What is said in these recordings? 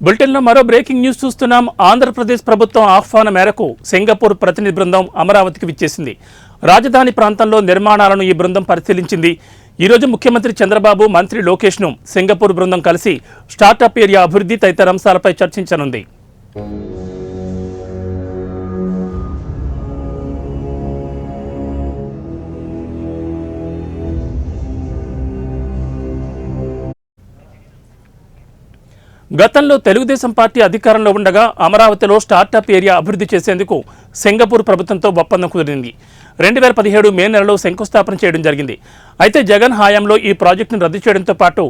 బులెటిన్లో మరో breaking news చూస్తున్నాం. ఆంధ్రప్రదేశ్ ప్రభుత్వం ఆహ్వానం మేరకు సింగపూర్ ప్రతినిధి బృందం అమరావతికి విచ్చేసింది. రాజధాని ప్రాంతంలో నిర్మాణాలను ఈ బృందం పరిశీలించింది. ఈరోజు ముఖ్యమంత్రి చంద్రబాబు, మంత్రి లోకేష్ను సింగపూర్ బృందం కలిసి స్టార్టప్ ఏరియా అభివృద్ధి తదితర అంశాలపై చర్చించనుంది. గతంలో తెలుగుదేశం పార్టీ అధికారంలో ఉండగా అమరావతిలో స్టార్టప్ ఏరియా అభివృద్ధి చేసేందుకు సింగపూర్ ప్రభుత్వంతో ఒప్పందం కుదిరింది. 2017 మే నెలలో శంకుస్థాపన చేయడం జరిగింది. అయితే జగన్ హయాంలో ఈ ప్రాజెక్టును రద్దు చేయడంతో పాటు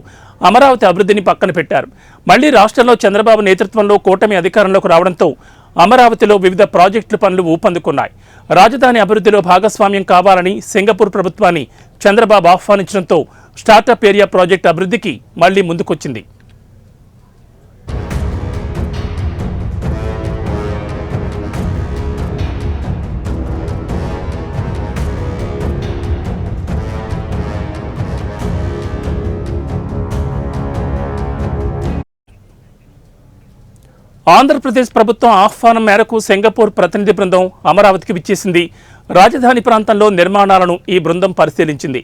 అమరావతి అభివృద్ధిని పక్కన పెట్టారు. మళ్లీ రాష్ట్రంలో చంద్రబాబు నేతృత్వంలో కూటమి అధికారంలోకి రావడంతో అమరావతిలో వివిధ ప్రాజెక్టుల పనులు ఊపందుకున్నాయి. రాజధాని అభివృద్ధిలో భాగస్వామ్యం కావాలని సింగపూర్ ప్రభుత్వాన్ని చంద్రబాబు ఆహ్వానించడంతో స్టార్టప్ ఏరియా ప్రాజెక్టు అభివృద్ధికి మళ్లీ ముందుకొచ్చింది. ఆంధ్రప్రదేశ్ ప్రభుత్వం ఆహ్వానం మేరకు సింగపూర్ ప్రతినిధి బృందం అమరావతికి విచ్చేసింది. రాజధాని ప్రాంతంలో నిర్మాణాలను ఈ బృందం పరిశీలించింది.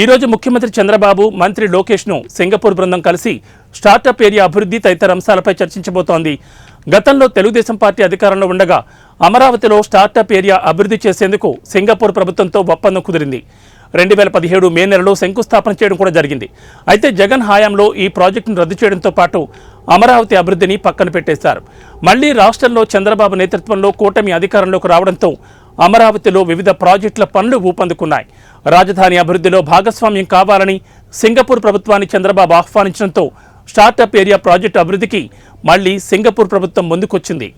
ఈరోజు ముఖ్యమంత్రి చంద్రబాబు, మంత్రి లోకేష్ను సింగపూర్ బృందం కలిసి స్టార్టప్ ఏరియా అభివృద్ధి తదితర అంశాలపై చర్చించబోతోంది. గతంలో తెలుగుదేశం పార్టీ అధికారంలో ఉండగా అమరావతిలో స్టార్టప్ ఏరియా అభివృద్ధి చేసేందుకు సింగపూర్ ప్రభుత్వంతో ఒప్పందం కుదిరింది. 2017 మే నెలలో శంకుస్థాపన చేయడం కూడా జరిగింది. అయితే జగన్ హయాంలో ఈ ప్రాజెక్టును రద్దు చేయడంతో పాటు అమరావతి అభివృద్ధిని పక్కన పెట్టేశారు. మళ్లీ రాష్ట్రంలో చంద్రబాబు నేతృత్వంలో కూటమి అధికారంలోకి రావడంతో అమరావతిలో వివిధ ప్రాజెక్టుల పనులు ఊపందుకున్నాయి. రాజధాని అభివృద్ధిలో భాగస్వామ్యం కావాలని సింగపూర్ ప్రభుత్వాన్ని చంద్రబాబు ఆహ్వానించడంతో స్టార్టప్ ఏరియా ప్రాజెక్టు అభివృద్ధికి మళ్లీ సింగపూర్ ప్రభుత్వం ముందుకొచ్చింది.